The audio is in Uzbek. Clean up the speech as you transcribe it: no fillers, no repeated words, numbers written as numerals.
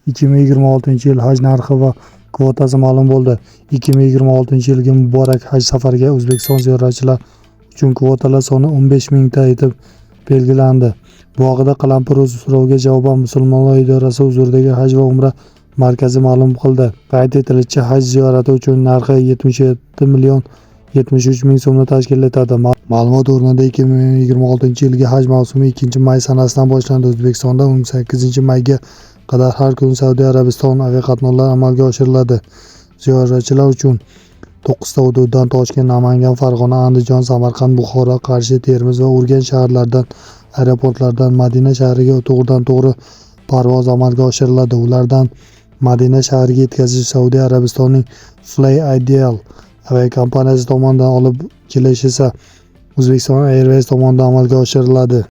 2026-yil haj narxi va kvotasi ma'lum bo'ldi. 2026-yilgi muborak haj safariga O'zbekiston ziyoratchilari uchun kvotalar soni 15 mingta etib belgilandi. Bu haqda Qalampir.uz so'roviga javoban Musulmonlar idorasi huzuridagi haj va umra markazi ma'lum qildi. Qayd etilishicha, haj ziyorati uchun narxi 77,73 ming so'mni tashkil etadi. Ma'lumot o'rnida 2026-yilgi haj mavsumi 2-may sanasidan boshlandi. O'zbekistonda 18-mayga qadar har kuni Saudiya Arabistoni aviaqatnovlari amalga oshiriladi. Ziyoratchilar uchun 9 ta hududdan Toshkent, Namangan, Farg'ona, Andijon, Samarqand, Buxoro, Qarshi, Termiz va Urganch shaharlaridan aeroportlardan Madina shahriga to'g'ridan-to'g'ri parvoz amalga oshiriladi. Ulardan Madina shahriga yetkazish Saudiya Arabistonining Fly Ideal aviakompaniyasi tomonidan olib kelish esa Uzbekistan Airways tomonidan amalga oshiriladi.